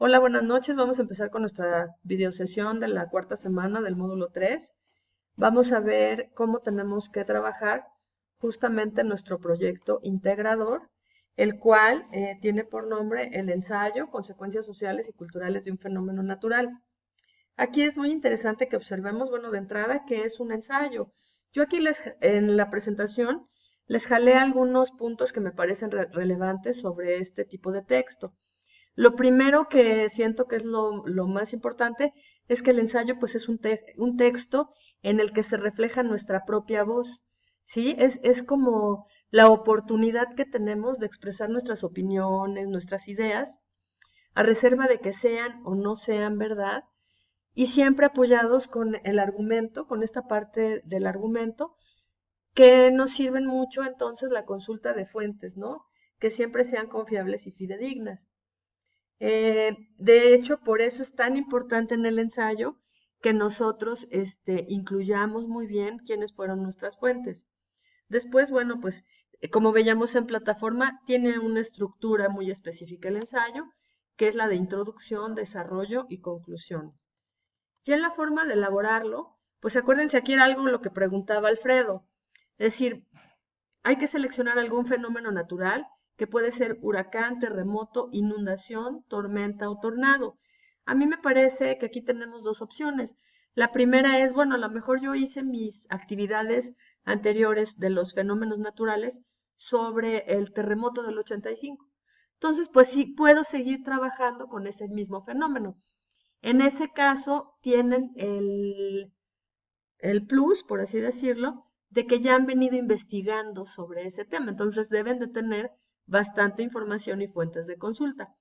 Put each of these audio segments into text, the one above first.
Hola, buenas noches. Vamos a empezar con nuestra videosesión de la cuarta semana del módulo 3. Vamos a ver cómo tenemos que trabajar justamente nuestro proyecto integrador, el cual tiene por nombre el ensayo, consecuencias sociales y culturales de un fenómeno natural. Aquí es muy interesante que observemos, bueno, de entrada, que es un ensayo. Yo aquí en la presentación les jalé algunos puntos que me parecen relevantes sobre este tipo de texto. Lo primero que siento que es lo más importante es que el ensayo pues es un texto en el que se refleja nuestra propia voz, ¿sí? Es como la oportunidad que tenemos de expresar nuestras opiniones, nuestras ideas, a reserva de que sean o no sean verdad, y siempre apoyados con el argumento, con esta parte del argumento, que nos sirven mucho entonces la consulta de fuentes, ¿no? Que siempre sean confiables y fidedignas. De hecho, por eso es tan importante en el ensayo que nosotros incluyamos muy bien quiénes fueron nuestras fuentes. Después, bueno, pues como veíamos en plataforma, tiene una estructura muy específica el ensayo, que es la de introducción, desarrollo y conclusiones. Ya en la forma de elaborarlo, pues acuérdense, aquí era algo lo que preguntaba Alfredo, es decir, hay que seleccionar algún fenómeno natural que puede ser huracán, terremoto, inundación, tormenta o tornado. A mí me parece que aquí tenemos dos opciones. La primera es, bueno, a lo mejor yo hice mis actividades anteriores de los fenómenos naturales sobre el terremoto del 85. Entonces, pues sí, puedo seguir trabajando con ese mismo fenómeno. En ese caso, tienen el plus, por así decirlo, de que ya han venido investigando sobre ese tema. Entonces deben de tener bastante información y fuentes de consulta.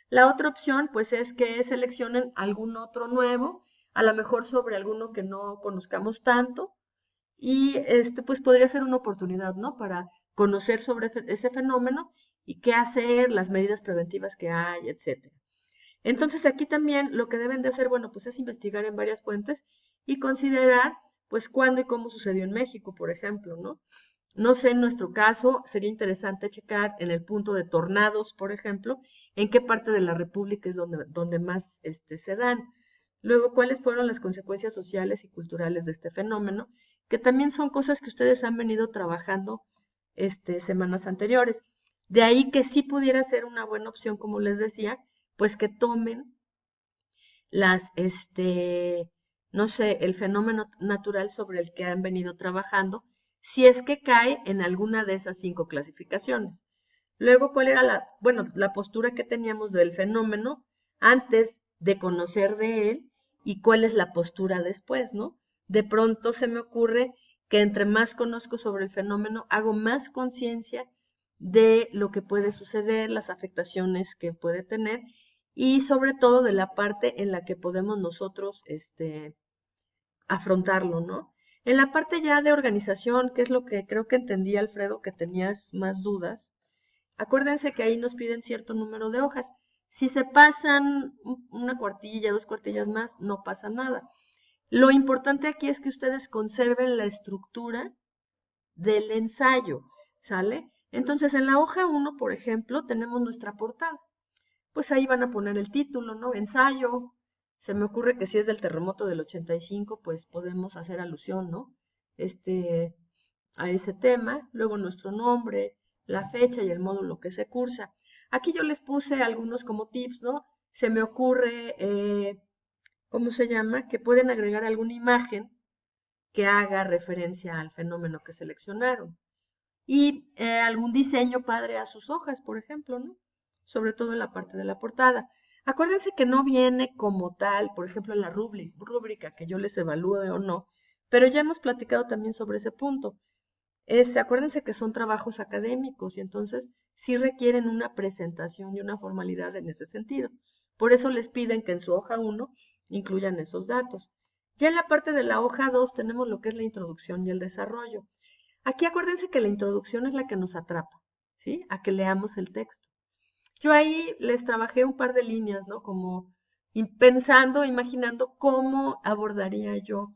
La otra opción, pues, es que seleccionen algún otro nuevo, a lo mejor sobre alguno que no conozcamos tanto, y pues podría ser una oportunidad, ¿no? Para conocer sobre ese fenómeno y qué hacer, las medidas preventivas que hay, etcétera. Entonces aquí también lo que deben de hacer, bueno, pues es investigar en varias fuentes y considerar, pues, cuándo y cómo sucedió en México, por ejemplo, ¿no? No sé, en nuestro caso sería interesante checar en el punto de tornados, por ejemplo, en qué parte de la República es donde más se dan. Luego, cuáles fueron las consecuencias sociales y culturales de este fenómeno, que también son cosas que ustedes han venido trabajando semanas anteriores. De ahí que sí pudiera ser una buena opción, como les decía, pues que tomen no sé, el fenómeno natural sobre el que han venido trabajando, si es que cae en alguna de esas 5 clasificaciones. Luego, ¿cuál era bueno, la postura que teníamos del fenómeno antes de conocer de él y cuál es la postura después, ¿no? De pronto se me ocurre que entre más conozco sobre el fenómeno, hago más conciencia de lo que puede suceder, las afectaciones que puede tener y sobre todo de la parte en la que podemos nosotros afrontarlo, ¿no? En la parte ya de organización, que es lo que creo que entendí, Alfredo, que tenías más dudas, acuérdense que ahí nos piden cierto número de hojas. Si se pasan una cuartilla, 2 cuartillas más, no pasa nada. Lo importante aquí es que ustedes conserven la estructura del ensayo, ¿sale? Entonces, en la hoja 1, por ejemplo, tenemos nuestra portada. Pues ahí van a poner el título, ¿no? Ensayo. Se me ocurre que si es del terremoto del 85, pues podemos hacer alusión, ¿no? Este, a ese tema. Luego nuestro nombre, la fecha y el módulo que se cursa. Aquí yo les puse algunos como tips, ¿no? Se me ocurre, ¿cómo se llama? Que pueden agregar alguna imagen que haga referencia al fenómeno que seleccionaron y algún diseño padre a sus hojas, por ejemplo, ¿no? Sobre todo en la parte de la portada. Acuérdense que no viene como tal, por ejemplo, en la rúbrica que yo les evalúe o no, pero ya hemos platicado también sobre ese punto. Acuérdense que son trabajos académicos y entonces sí requieren una presentación y una formalidad en ese sentido. Por eso les piden que en su hoja 1 incluyan esos datos. Ya en la parte de la hoja 2 tenemos lo que es la introducción y el desarrollo. Aquí acuérdense que la introducción es la que nos atrapa, ¿sí? A que leamos el texto. Yo ahí les trabajé un par de líneas, ¿no? Como pensando, imaginando cómo abordaría yo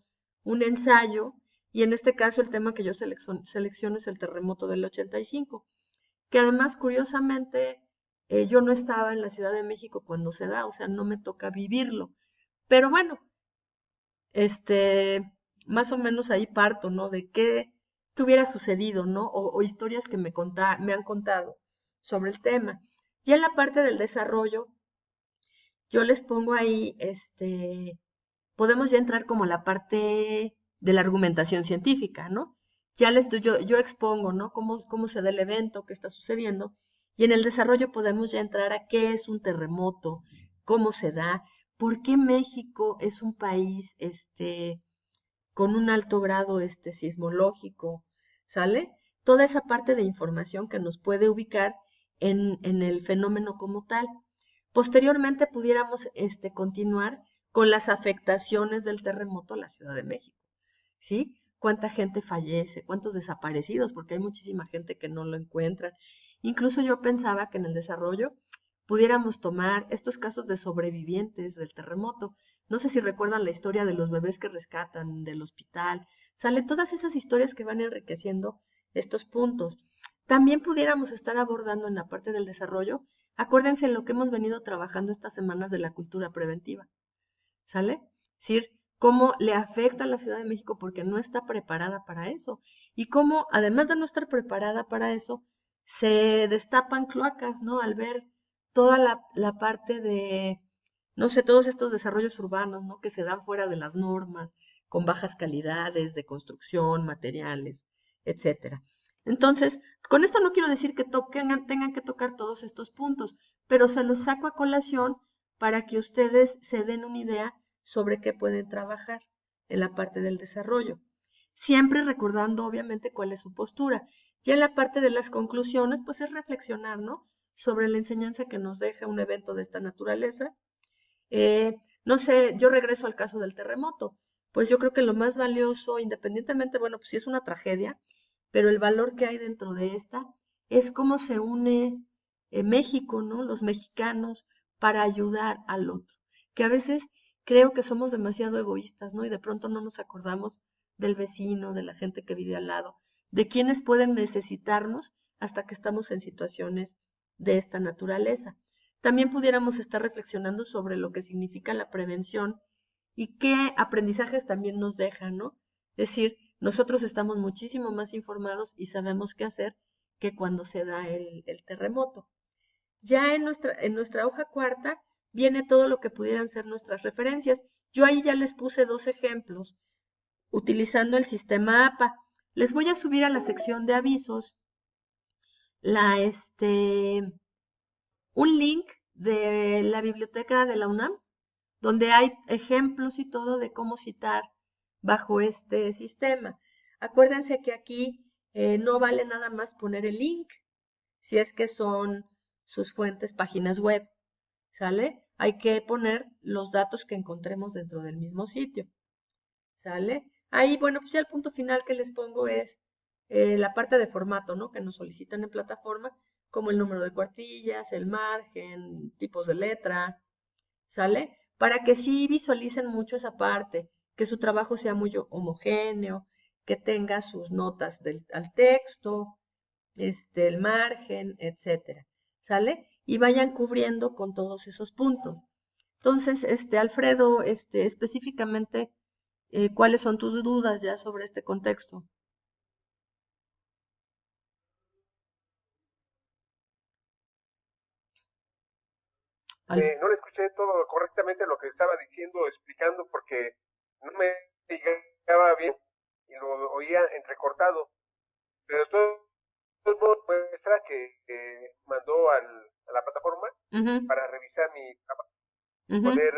un ensayo, y en este caso el tema que yo selecciono es el terremoto del 85, que además, curiosamente, Yo no estaba en la Ciudad de México cuando se da, o sea, no me toca vivirlo. Pero bueno, este, más o menos ahí parto, ¿no? De qué hubiera sucedido, ¿no? O historias que me han contado sobre el tema. Ya en la parte del desarrollo, yo les pongo ahí, podemos ya entrar como a la parte de la argumentación científica, ¿no? Yo expongo, ¿no? Cómo se da el evento, qué está sucediendo, y en el desarrollo podemos ya entrar a qué es un terremoto, cómo se da, por qué México es un país, con un alto grado, sismológico, ¿sale? Toda esa parte de información que nos puede ubicar en el fenómeno como tal. Posteriormente pudiéramos continuar con las afectaciones del terremoto a la Ciudad de México, ¿sí? ¿Cuánta gente fallece? ¿Cuántos desaparecidos? Porque hay muchísima gente que no lo encuentra. Incluso yo pensaba que en el desarrollo pudiéramos tomar estos casos de sobrevivientes del terremoto. No sé si recuerdan la historia de los bebés que rescatan del hospital. Salen todas esas historias que van enriqueciendo estos puntos. También pudiéramos estar abordando en la parte del desarrollo, acuérdense en lo que hemos venido trabajando estas semanas de la cultura preventiva, ¿sale? Es decir, cómo le afecta a la Ciudad de México porque no está preparada para eso. Y cómo, además de no estar preparada para eso, se destapan cloacas, ¿no? Al ver toda la parte de, no sé, todos estos desarrollos urbanos, ¿no? Que se dan fuera de las normas, con bajas calidades de construcción, materiales, etcétera. Entonces, con esto no quiero decir que tengan que tocar todos estos puntos, pero se los saco a colación para que ustedes se den una idea sobre qué pueden trabajar en la parte del desarrollo. Siempre recordando, obviamente, cuál es su postura. Ya en la parte de las conclusiones, pues es reflexionar, ¿no? Sobre la enseñanza que nos deja un evento de esta naturaleza. No sé, yo regreso al caso del terremoto. Pues yo creo que lo más valioso, independientemente, bueno, pues sí es una tragedia, pero el valor que hay dentro de esta es cómo se une México, ¿no? Los mexicanos para ayudar al otro. Que a veces creo que somos demasiado egoístas, ¿no? Y de pronto no nos acordamos del vecino, de la gente que vive al lado, de quienes pueden necesitarnos hasta que estamos en situaciones de esta naturaleza. También pudiéramos estar reflexionando sobre lo que significa la prevención y qué aprendizajes también nos dejan, ¿no? Es decir, nosotros estamos muchísimo más informados y sabemos qué hacer que cuando se da el terremoto. Ya en nuestra hoja cuarta viene todo lo que pudieran ser nuestras referencias. Yo ahí ya les puse dos ejemplos utilizando el sistema APA. Les voy a subir a la sección de avisos la, un link de la biblioteca de la UNAM, donde hay ejemplos y todo de cómo citar bajo este sistema. Acuérdense que aquí no vale nada más poner el link, si es que son sus fuentes, páginas web, ¿sale? Hay que poner los datos que encontremos dentro del mismo sitio, ¿sale? Ahí, bueno, pues ya el punto final que les pongo es la parte de formato, ¿no? Que nos solicitan en plataforma, como el número de cuartillas, el margen, tipos de letra, ¿sale? Para que sí visualicen mucho esa parte, que su trabajo sea muy homogéneo, que tenga sus notas al texto, el margen, etcétera, ¿sale? Y vayan cubriendo con todos esos puntos. Entonces, Alfredo, específicamente, ¿cuáles son tus dudas ya sobre este contexto? Al- No le escuché todo correctamente lo que estaba diciendo, explicando, porque no me llegaba bien y lo oía entrecortado. Pero de todos modos muestra que mandó a la plataforma Ujú, para revisar mi trabajo y ujú. poder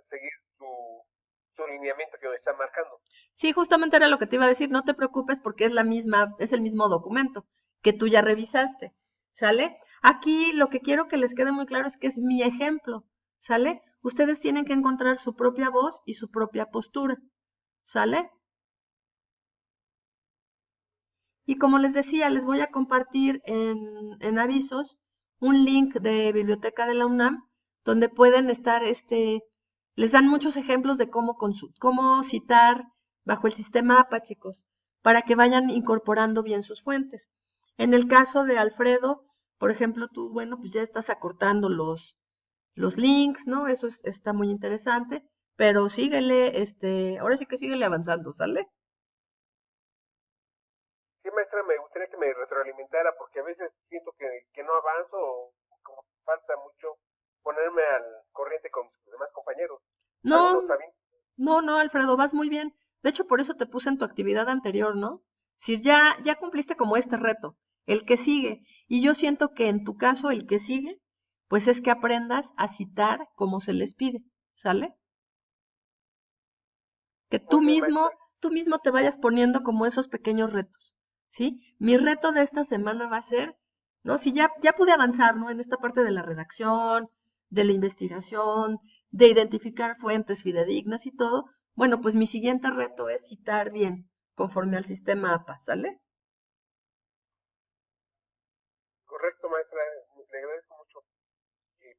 seguir su lineamiento que me está marcando. Sí, justamente era lo que te iba a decir, no te preocupes porque es el mismo documento que tú ya revisaste, ¿sale? Aquí lo que quiero que les quede muy claro es que es mi ejemplo, ¿sale? Ustedes tienen que encontrar su propia voz y su propia postura, ¿sale? Y como les decía, les voy a compartir en avisos un link de Biblioteca de la UNAM donde pueden estar, les dan muchos ejemplos de cómo citar bajo el sistema APA, chicos, para que vayan incorporando bien sus fuentes. En el caso de Alfredo, Por ejemplo, tú, bueno, pues ya estás acortando los links, ¿no? Eso está muy interesante, pero síguele, ahora sí que síguele avanzando, ¿sale? Sí, maestra, me gustaría que me retroalimentara porque a veces siento que no avanzo o como que falta mucho ponerme al corriente con mis demás compañeros. Algunos No, también. no, Alfredo, vas muy bien. De hecho, por eso te puse en tu actividad anterior, ¿no? Si ya cumpliste como este reto, el que sigue. Y yo siento que en tu caso, el que sigue, pues es que aprendas a citar como se les pide, ¿sale? Que Muy bien, maestra. tú mismo te vayas poniendo como esos pequeños retos, ¿sí? Mi reto de esta semana va a ser, ¿no? Si ya pude avanzar, ¿no? En esta parte de la redacción, de la investigación, de identificar fuentes fidedignas y todo, bueno, pues mi siguiente reto es citar bien, conforme al sistema APA, ¿sale? Correcto, maestra. Le agradezco mucho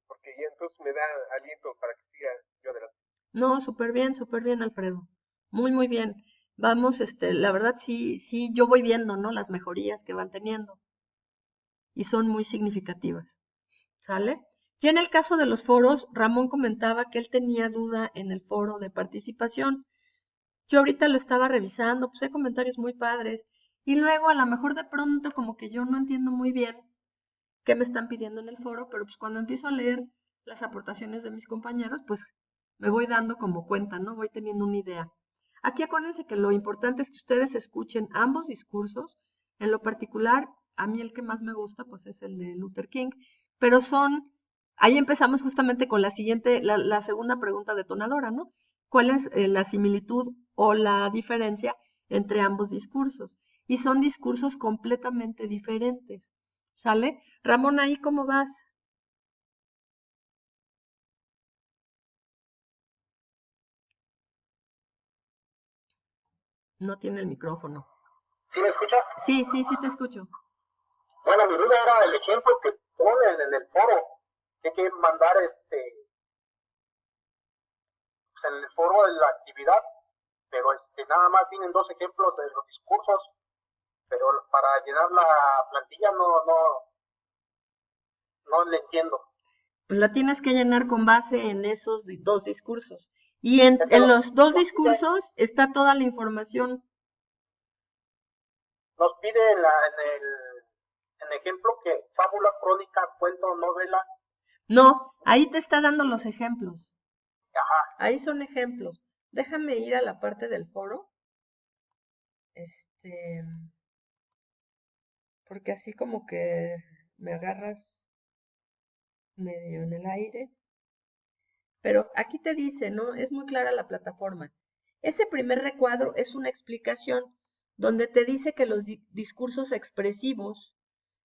porque ya entonces me da aliento para que siga yo adelante. No, súper bien, Alfredo. Muy bien. Vamos, la verdad sí, yo voy viendo, ¿no? Las mejorías que van teniendo y son muy significativas. ¿Sale? Ya en el caso de los foros, Ramón comentaba que él tenía duda en el foro de participación. Yo ahorita lo estaba revisando, pues hay comentarios muy padres. Y luego a lo mejor de pronto como que yo no entiendo muy bien qué me están pidiendo en el foro, pero pues cuando empiezo a leer las aportaciones de mis compañeros, pues me voy dando como cuenta, ¿no? Voy teniendo una idea. Aquí acuérdense que lo importante es que ustedes escuchen ambos discursos. En lo particular, a mí el que más me gusta, pues es el de Luther King, pero ahí empezamos justamente con la siguiente, la segunda pregunta detonadora, ¿no? ¿Cuál es la similitud o la diferencia entre ambos discursos? Y son discursos completamente diferentes. ¿Sale? Ramón, ¿ahí cómo vas? No tiene el micrófono. ¿Sí me escucha? Sí, te escucho. Bueno, mi duda era el ejemplo que ponen en el foro, que hay que mandar pues en el foro de la actividad, pero nada más vienen dos ejemplos de los discursos, pero para llenar la plantilla no le entiendo. Pues la tienes que llenar con base en esos dos discursos. Y Es que en los dos discursos está toda la información. nos pide en el ejemplo que fábula, crónica, cuento, novela. No, ahí te está dando los ejemplos. Ajá. Ahí son ejemplos. Déjame ir a la parte del foro. Este, porque así como que me agarras medio en el aire. Pero aquí te dice, ¿no? Es muy clara la plataforma. Ese primer recuadro es una explicación donde te dice que los discursos expresivos,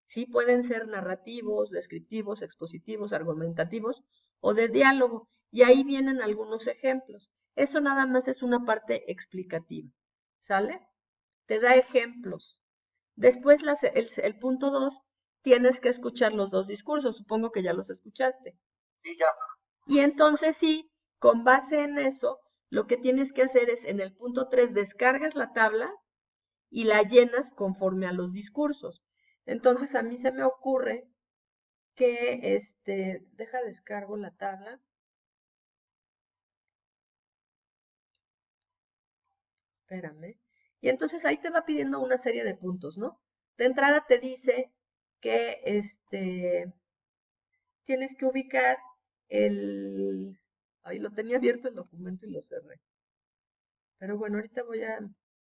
sí, pueden ser narrativos, descriptivos, expositivos, argumentativos o de diálogo. Y ahí vienen algunos ejemplos. Eso nada más es una parte explicativa. ¿Sale? Te da ejemplos. Después, el punto 2, tienes que escuchar los dos discursos. Supongo que ya los escuchaste. Sí, ya. Y entonces sí, con base en eso, lo que tienes que hacer es en el punto 3 descargas la tabla y la llenas conforme a los discursos. Entonces a mí se me ocurre que deja descargo la tabla. Espérame. Y entonces ahí te va pidiendo una serie de puntos, ¿no? De entrada te dice que tienes que ubicar el... Ahí lo tenía abierto el documento y lo cerré. Pero bueno, ahorita voy a